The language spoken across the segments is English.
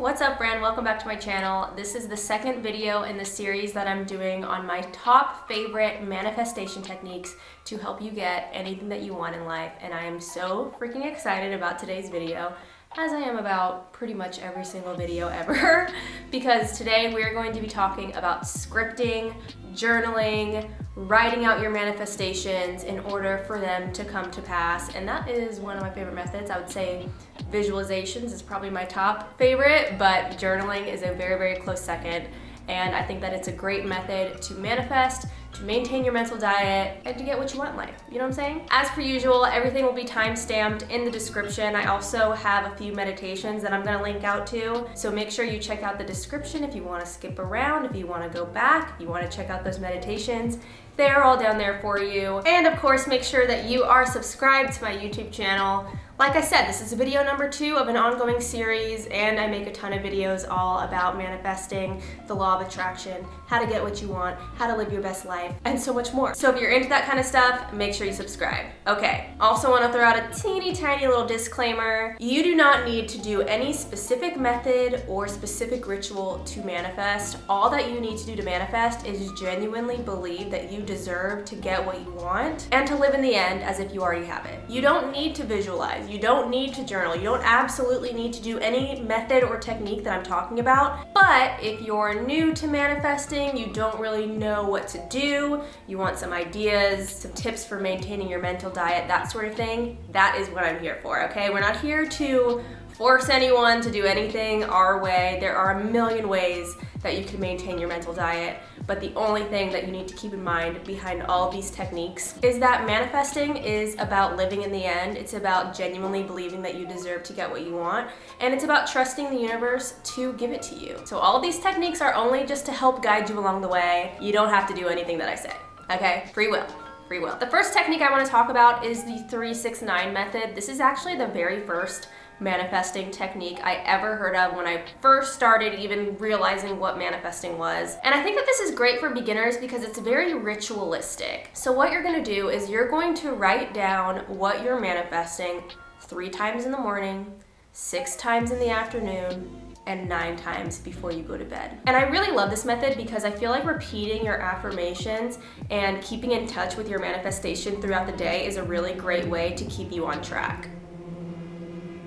What's up, friend? Welcome back to my channel. This is the second video in the series that I'm doing on my top favorite manifestation techniques to help you get anything that you want in life. And I am so freaking excited about today's video, as I am about pretty much every single video ever, because today we're going to be talking about scripting, journaling, writing out your manifestations in order for them to come to pass. And that is one of my favorite methods. I would say visualizations is probably my top favorite, but journaling is a very, very close second. And I think that it's a great method to manifest, to maintain your mental diet, and to get what you want in life. You know what I'm saying? As per usual, everything will be time-stamped in the description. I also have a few meditations that I'm gonna link out to. So make sure you check out the description if you wanna skip around, if you wanna go back, if you wanna check out those meditations. They're all down there for you. And of course, make sure that you are subscribed to my YouTube channel. Like I said, this is video number 2 of an ongoing series, and I make a ton of videos all about manifesting, the law of attraction, how to get what you want, how to live your best life, and so much more. So if you're into that kind of stuff, make sure you subscribe. Okay, also want to throw out a teeny tiny little disclaimer. You do not need to do any specific method or specific ritual to manifest. All that you need to do to manifest is genuinely believe that you deserve to get what you want and to live in the end as if you already have it. You don't need to visualize. You don't need to journal. You don't absolutely need to do any method or technique that I'm talking about. But if you're new to manifesting, you don't really know what to do, you want some ideas, some tips for maintaining your mental diet, that sort of thing, that is what I'm here for, okay? We're not here to force anyone to do anything our way. There are a million ways that you can maintain your mental diet, but the only thing that you need to keep in mind behind all these techniques is that manifesting is about living in the end. It's about genuinely believing that you deserve to get what you want, and it's about trusting the universe to give it to you. So all of these techniques are only just to help guide you along the way. You don't have to do anything that I say, okay? Free will. Free will. The first technique I want to talk about is the 3-6-9 method. This is actually the very first manifesting technique I ever heard of when I first started even realizing what manifesting was. And I think that this is great for beginners because it's very ritualistic. So what you're going to do is you're going to write down what you're manifesting 3 times in the morning, 6 times in the afternoon, and 9 times before you go to bed. And I really love this method because I feel like repeating your affirmations and keeping in touch with your manifestation throughout the day is a really great way to keep you on track.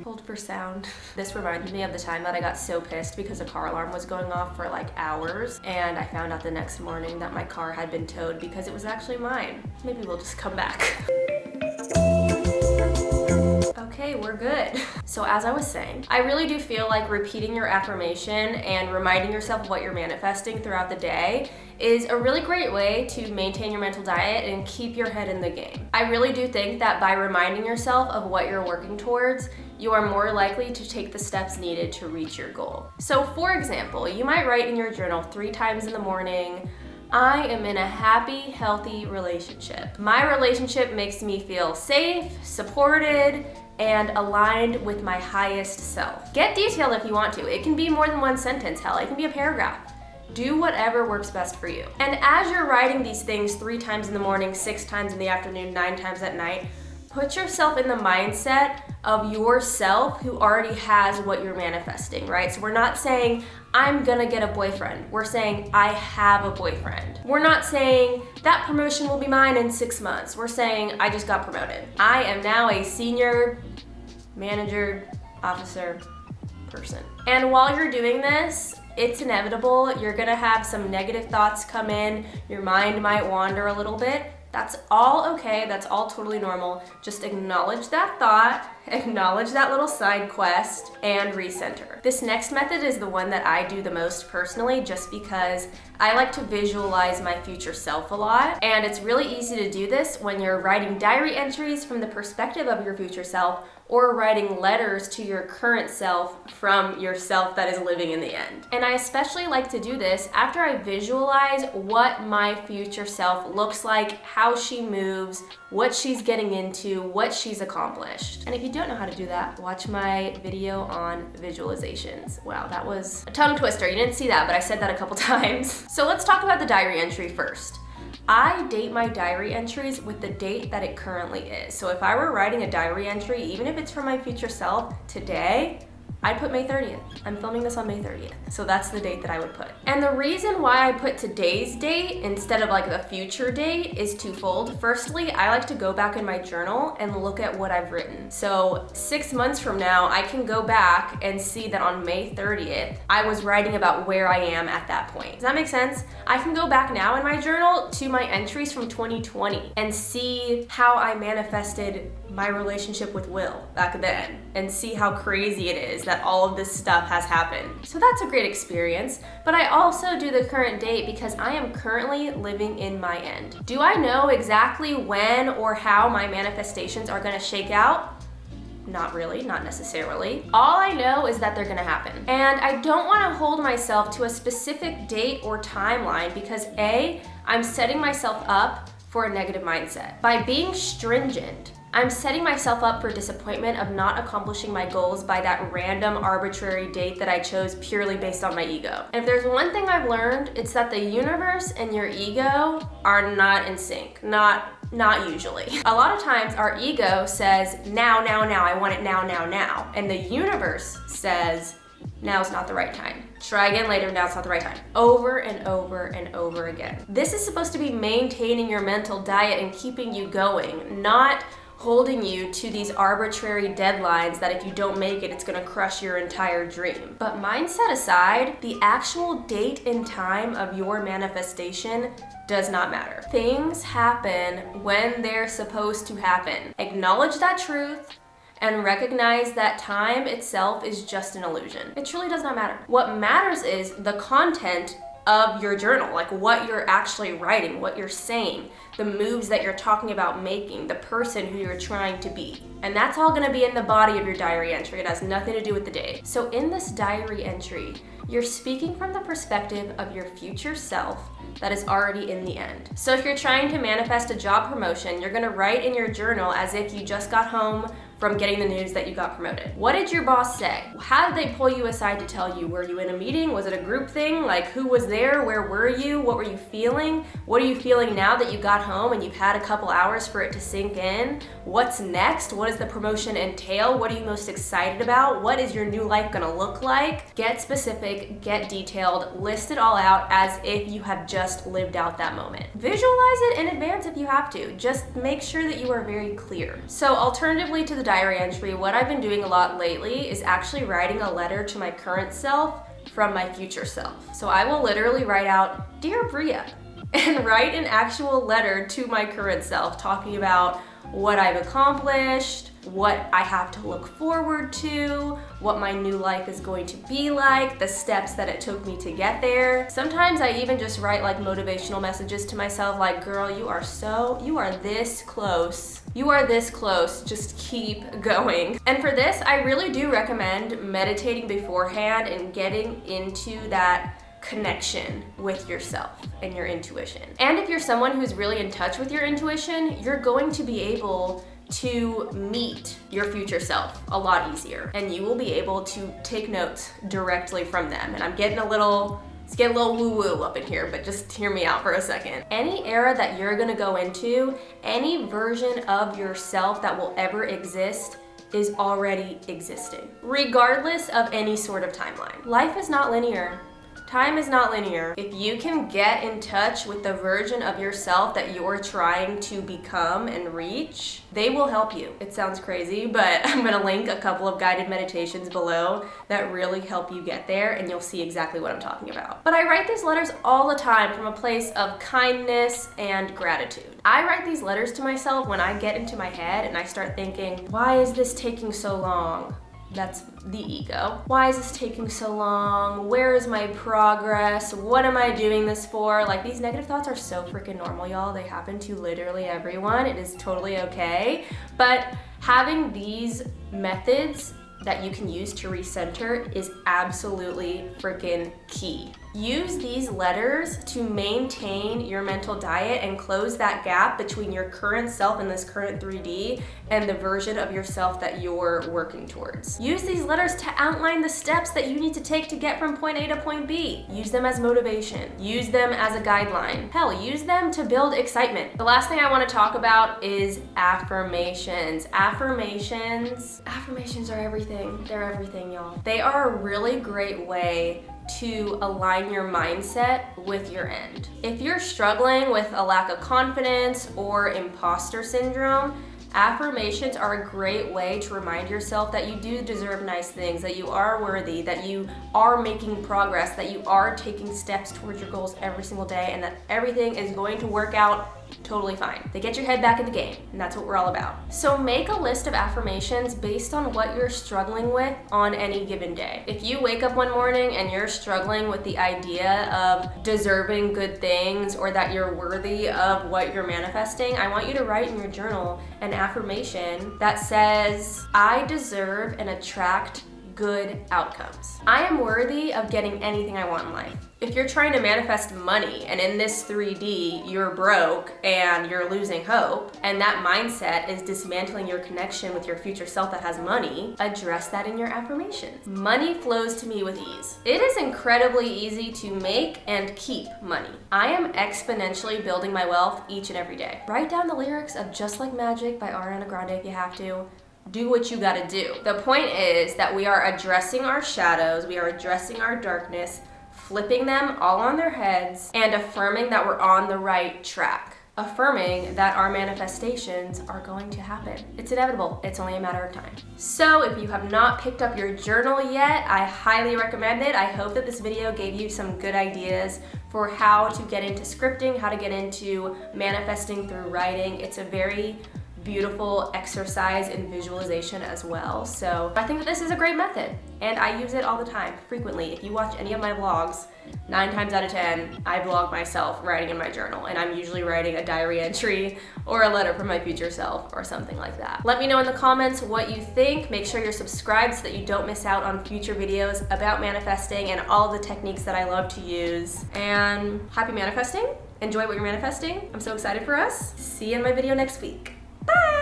Hold for sound. This reminded me of the time that I got so pissed because a car alarm was going off for like hours, and I found out the next morning that my car had been towed because it was actually mine. Maybe we'll just come back. Okay, we're good. So as I was saying, I really do feel like repeating your affirmation and reminding yourself of what you're manifesting throughout the day is a really great way to maintain your mental diet and keep your head in the game. I really do think that by reminding yourself of what you're working towards, you are more likely to take the steps needed to reach your goal. So for example, you might write in your journal 3 times in the morning, I am in a happy, healthy relationship. My relationship makes me feel safe, supported, and aligned with my highest self. Get detailed if you want to. It can be more than 1 sentence, hell, it can be a paragraph. Do whatever works best for you. And as you're writing these things 3 times in the morning, 6 times in the afternoon, 9 times at night, put yourself in the mindset of yourself who already has what you're manifesting, right? So we're not saying, I'm gonna get a boyfriend. We're saying, I have a boyfriend. We're not saying, that promotion will be mine in 6 months. We're saying, I just got promoted. I am now a senior manager, officer, person. And while you're doing this, it's inevitable. You're gonna have some negative thoughts come in. Your mind might wander a little bit. That's all okay, that's all totally normal. Just acknowledge that thought, acknowledge that little side quest, and recenter. This next method is the one that I do the most personally, just because I like to visualize my future self a lot. And it's really easy to do this when you're writing diary entries from the perspective of your future self, or writing letters to your current self from yourself that is living in the end. And I especially like to do this after I visualize what my future self looks like, how she moves, what she's getting into, what she's accomplished. And if you don't know how to do that, watch my video on visualizations. Wow, that was a tongue twister. You didn't see that, but I said that a couple times. So let's talk about the diary entry first. I date my diary entries with the date that it currently is. So if I were writing a diary entry, even if it's for my future self today, I'd put May 30th. I'm filming this on May 30th. So that's the date that I would put. And the reason why I put today's date instead of like the future date is twofold. Firstly, I like to go back in my journal and look at what I've written. So 6 months from now, I can go back and see that on May 30th, I was writing about where I am at that point. Does that make sense? I can go back now in my journal to my entries from 2020 and see how I manifested my relationship with Will back then and see how crazy it is that all of this stuff has happened. So that's a great experience, but I also do the current date because I am currently living in my end. Do I know exactly when or how my manifestations are gonna shake out? Not really, not necessarily. All I know is that they're gonna happen. And I don't wanna hold myself to a specific date or timeline because A, I'm setting myself up for a negative mindset. By being stringent, I'm setting myself up for disappointment of not accomplishing my goals by that random arbitrary date that I chose purely based on my ego. And if there's one thing I've learned, it's that the universe and your ego are not in sync. Not usually. A lot of times our ego says, now, I want it now. And the universe says, now's not the right time. Try again later, now's not the right time. Over and over and over again. This is supposed to be maintaining your mental diet and keeping you going, not holding you to these arbitrary deadlines that if you don't make it, it's gonna crush your entire dream. But mindset aside, the actual date and time of your manifestation does not matter. Things happen when they're supposed to happen. Acknowledge that truth and recognize that time itself is just an illusion. It truly does not matter. What matters is the content of your journal, like what you're actually writing, what you're saying, the moves that you're talking about making, the person who you're trying to be. And that's all gonna be in the body of your diary entry. It has nothing to do with the day. So in this diary entry, you're speaking from the perspective of your future self that is already in the end. So if you're trying to manifest a job promotion, you're gonna write in your journal as if you just got home from getting the news that you got promoted. What did your boss say? How did they pull you aside to tell you? Were you in a meeting? Was it a group thing? Like, who was there? Where were you? What were you feeling? What are you feeling now that you got home and you've had a couple hours for it to sink in? What's next? What does the promotion entail? What are you most excited about? What is your new life gonna look like? Get specific, get detailed, list it all out as if you have just lived out that moment. Visualize it in advance if you have to. Just make sure that you are very clear. So alternatively to the diary entry, what I've been doing a lot lately is actually writing a letter to my current self from my future self. So I will literally write out, "Dear Bria," and write an actual letter to my current self talking about what I've accomplished, what I have to look forward to, what my new life is going to be like, the steps that it took me to get there. Sometimes I even just write like motivational messages to myself like, girl, you are this close. You are this close, just keep going. And for this, I really do recommend meditating beforehand and getting into that connection with yourself and your intuition. And if you're someone who's really in touch with your intuition, you're going to be able to meet your future self a lot easier, and you will be able to take notes directly from them. And I'm getting a little woo-woo up in here, but just hear me out for a second. Any era that you're gonna go into, any version of yourself that will ever exist is already existing, regardless of any sort of timeline. Life is not linear. Time is not linear. If you can get in touch with the version of yourself that you're trying to become and reach, they will help you. It sounds crazy, but I'm gonna link a couple of guided meditations below that really help you get there, and you'll see exactly what I'm talking about. But I write these letters all the time from a place of kindness and gratitude. I write these letters to myself when I get into my head and I start thinking, why is this taking so long? That's the ego. Why is this taking so long? Where is my progress? What am I doing this for? Like, these negative thoughts are so freaking normal, y'all. They happen to literally everyone. It is totally okay. But having these methods that you can use to recenter is absolutely freaking key. Use these letters to maintain your mental diet and close that gap between your current self in this current 3D and the version of yourself that you're working towards. Use these letters to outline the steps that you need to take to get from point A to point B. Use them as motivation. Use them as a guideline. Hell, use them to build excitement. The last thing I want to talk about is affirmations. Affirmations are everything. everything. They're everything, y'all. They are a really great way to align your mindset with your end. If you're struggling with a lack of confidence or imposter syndrome, affirmations are a great way to remind yourself that you do deserve nice things, that you are worthy, that you are making progress, that you are taking steps towards your goals every single day, and that everything is going to work out totally fine. They get your head back in the game, and that's what we're all about. So make a list of affirmations based on what you're struggling with on any given day. If you wake up one morning and you're struggling with the idea of deserving good things or that you're worthy of what you're manifesting, I want you to write in your journal an affirmation that says, I deserve and attract good outcomes. I am worthy of getting anything I want in life. If you're trying to manifest money and in this 3D you're broke and you're losing hope, and that mindset is dismantling your connection with your future self that has money, address that in your affirmations. Money flows to me with ease. It is incredibly easy to make and keep money. I am exponentially building my wealth each and every day. Write down the lyrics of Just Like Magic by Ariana Grande if you have to. Do what you gotta do. The point is that we are addressing our shadows, we are addressing our darkness, flipping them all on their heads, and affirming that we're on the right track. Affirming that our manifestations are going to happen. It's inevitable. It's only a matter of time. So if you have not picked up your journal yet, I highly recommend it. I hope that this video gave you some good ideas for how to get into scripting, how to get into manifesting through writing. It's a very beautiful exercise in visualization as well. So I think that this is a great method and I use it all the time, frequently. If you watch any of my vlogs, 9 times out of 10, I vlog myself writing in my journal, and I'm usually writing a diary entry or a letter from my future self or something like that. Let me know in the comments what you think. Make sure you're subscribed so that you don't miss out on future videos about manifesting and all the techniques that I love to use. And happy manifesting. Enjoy what you're manifesting. I'm so excited for us. See you in my video next week. Bye!